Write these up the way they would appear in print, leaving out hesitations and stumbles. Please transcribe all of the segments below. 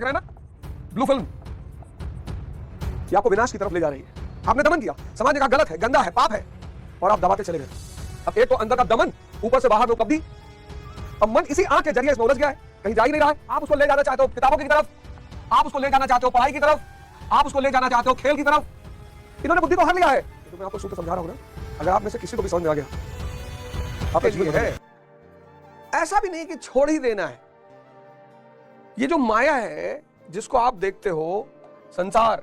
रहे हैं ना, ब्लू फिल्म ये आपको विनाश की तरफ ले जा रही है। आपने दमन किया, समाज ने कहा गलत है, गंदा है, पाप है, और आप दबाते चले गए। अब एक तो अंदर का दमन, ऊपर से बाहर में उपलब्धि। अब मन इसी आंख के जरिए इसमें उलझ गया है, कहीं जा ही नहीं रहा है। आप उसको ले जाना चाहते हो किताबों की तरफ, आप उसको ले जाना चाहते हो पढ़ाई की तरफ, आप उसको ले जाना चाहते हो खेल की तरफ। इन्होंने बुद्धि को हर लिया है। तो मैं आपको सूत्र समझा रहा हूं ना, अगर आप में से किसी को भी समझ में आ गया, आप लिए है। ऐसा भी नहीं कि छोड़ ही देना है। ये जो माया है जिसको आप देखते हो, संसार,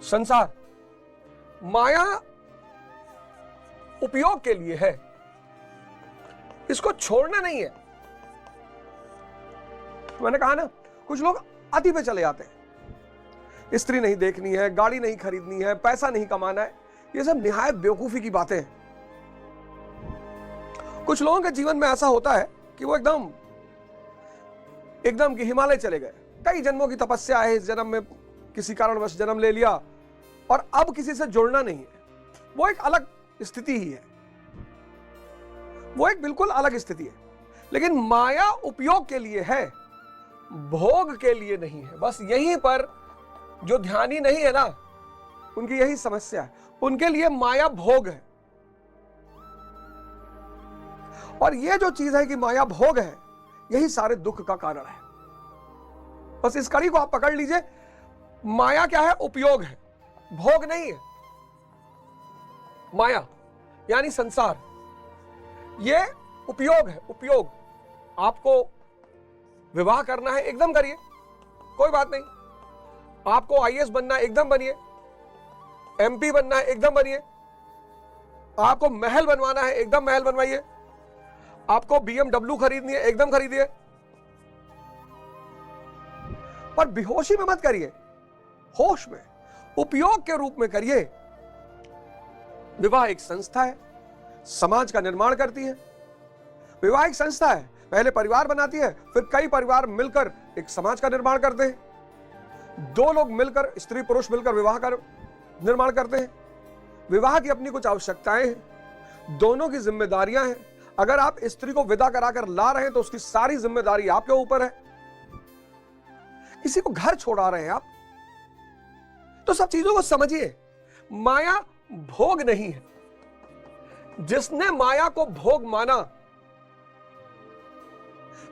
संसार माया उपयोग के लिए है, इसको छोड़ना नहीं है। मैंने कहा ना, कुछ लोग अति पे चले जाते हैं, स्त्री नहीं देखनी है, गाड़ी नहीं खरीदनी है, पैसा नहीं कमाना है, ये सब निहायत बेवकूफी की बातें हैं। कुछ लोगों के जीवन में ऐसा होता है कि वो एकदम कि हिमालय चले गए, कई जन्मों की तपस्या है, इस जन्म में किसी कारणवश जन्म ले लिया और अब किसी से जुड़ना नहीं है। वो एक अलग स्थिति ही है, वो एक बिल्कुल अलग स्थिति है। लेकिन माया उपयोग के लिए है, भोग के लिए नहीं है। बस यहीं पर जो ध्यानी नहीं है ना, उनकी यही समस्या है। उनके लिए माया भोग है, और ये जो चीज है कि माया भोग है, यही सारे दुख का कारण है। बस इस कड़ी को आप पकड़ लीजिए। माया क्या है? उपयोग है, भोग नहीं है। माया यानी संसार, ये उपयोग है। उपयोग, आपको विवाह करना है, एकदम करिए, कोई बात नहीं। आपको आईएएस बनना है, एकदम बनिए। एमपी बनना है, एकदम बनिए। आपको महल बनवाना है, एकदम महल बनवाइए। आपको BMW खरीदनी है, एकदम खरीदिए। पर बेहोशी में मत करिए, होश में, उपयोग के रूप में करिए। विवाह एक संस्था है, समाज का निर्माण करती है। विवाह एक संस्था है, पहले परिवार बनाती है, फिर कई परिवार मिलकर एक समाज का निर्माण करते हैं। दो लोग मिलकर, स्त्री पुरुष मिलकर विवाह का निर्माण करते हैं। विवाह की अपनी कुछ आवश्यकताएं हैं, दोनों की जिम्मेदारियां हैं। अगर आप स्त्री को विदा कराकर ला रहे हैं तो उसकी सारी जिम्मेदारी आपके ऊपर है। किसी को घर छोड़ा रहे हैं आप, तो सब चीजों को समझिए। माया भोग नहीं है। जिसने माया को भोग माना,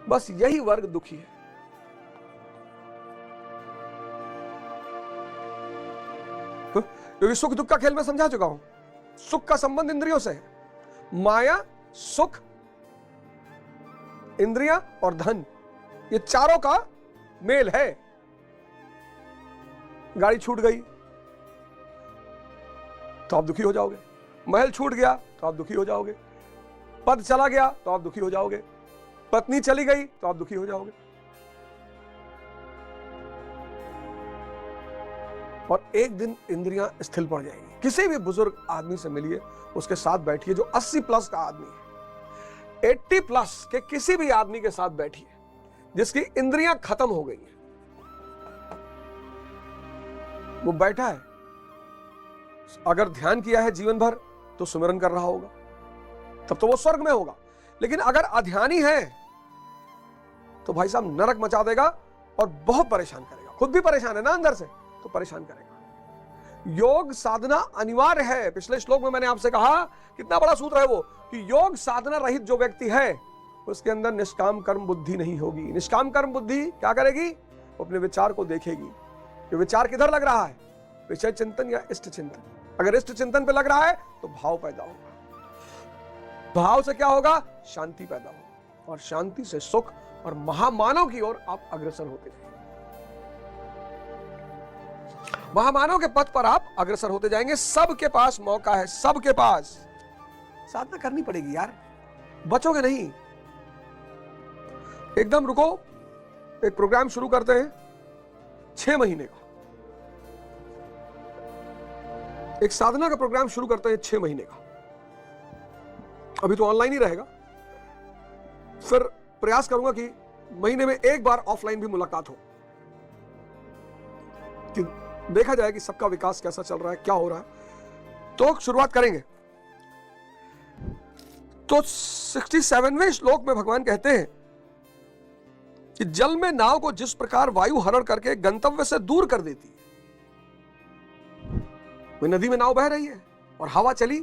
बस यही वर्ग दुखी है। क्योंकि सुख दुख का खेल मैं समझा चुका हूं। सुख का संबंध इंद्रियों से है। माया, सुख, इंद्रियां और धन, ये चारों का मेल है। गाड़ी छूट गई तो आप दुखी हो जाओगे, महल छूट गया तो आप दुखी हो जाओगे, पद चला गया तो आप दुखी हो जाओगे, पत्नी चली गई तो आप दुखी हो जाओगे। और एक दिन इंद्रियां स्थिर पड़ जाएंगी। किसी भी बुजुर्ग आदमी से मिलिए, उसके साथ बैठिए जो 80 प्लस का आदमी है, 80 प्लस के किसी भी आदमी के साथ बैठिए जिसकी इंद्रियां खत्म हो गई हैं। वो बैठा है, अगर ध्यान किया है जीवन भर तो सुमिरन कर रहा होगा, तब तो वो स्वर्ग में होगा। लेकिन अगर अध्यानी है तो भाई साहब नरक मचा देगा और बहुत परेशान करेगा। खुद भी परेशान है ना अंदर से, तो परेशान करेगा। योग साधना अनिवार्य है। पिछले श्लोक में मैंने आपसे कहा, कितना बड़ा सूत्र है वो, कि योग साधना रहित जो व्यक्ति है उसके अंदर निष्काम कर्म बुद्धि नहीं होगी। निष्काम कर्म बुद्धि क्या करेगी? वो अपने विचार को देखेगी, ये विचार किधर लग रहा है, विषय चिंतन या इष्ट चिंतन। अगर इष्ट चिंतन पे लग रहा है तो भाव पैदा होगा, भाव से क्या होगा? शांति पैदा होगी, और शांति से सुख और महामानव की ओर आप अग्रसर होते जाएंगे। महामानव के पथ पर आप अग्रसर होते जाएंगे। सबके पास मौका है, सबके पास। साधना करनी पड़ेगी यार, बचोगे नहीं। एकदम रुको, एक प्रोग्राम शुरू करते हैं 6 महीने का। एक साधना का प्रोग्राम शुरू करते हैं 6 महीने का। अभी तो ऑनलाइन ही रहेगा, फिर प्रयास करूंगा कि महीने में एक बार ऑफलाइन भी मुलाकात हो, कि देखा जाए कि सबका विकास कैसा चल रहा है, क्या हो रहा है। तो शुरुआत करेंगे। तो 67वें श्लोक में भगवान कहते हैं कि जल में नाव को जिस प्रकार वायु हरण करके गंतव्य से दूर कर देती है, वही नदी में नाव बह रही है और हवा चली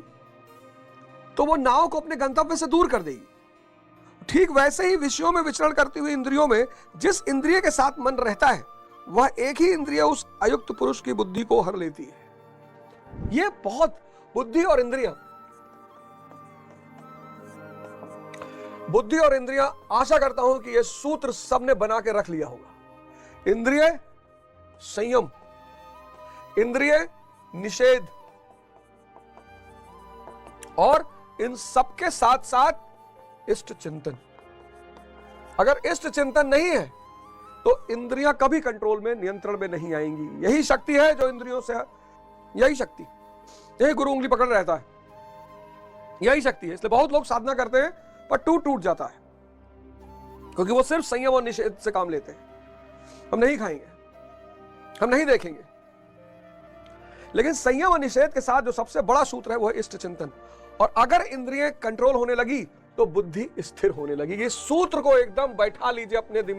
तो वो नाव को अपने गंतव्य से दूर कर देगी। ठीक वैसे ही विषयों में विचरण करती हुई इंद्रियों में जिस इंद्रिय के साथ मन रहता है वह एक ही इंद्रिय उस अयुक्त पुरुष की बुद्धि को हर लेती है। ये बहुत बुद्धि और इंद्रियां आशा करता हूं कि यह सूत्र सबने बना के रख लिया होगा। इंद्रिय संयम, इंद्रिय निषेध, और इन सबके साथ साथ इष्ट चिंतन। अगर इष्ट चिंतन नहीं है तो इंद्रियां कभी कंट्रोल में, नियंत्रण में नहीं आएंगी। यही शक्ति है जो इंद्रियों से, यही शक्ति, यही गुरु उंगली पकड़ रहता है, यही शक्ति है। इसलिए बहुत लोग साधना करते हैं पर टूट जाता है, क्योंकि वो सिर्फ संयम और निषेध से काम लेते हैं। हम नहीं खाएंगे, हम नहीं देखेंगे, लेकिन संयम और निषेध के साथ जो सबसे बड़ा सूत्र है वो है इष्ट चिंतन। और अगर इंद्रियां कंट्रोल होने लगी तो बुद्धि स्थिर होने लगी। ये सूत्र को एकदम बैठा लीजिए अपने दिमाग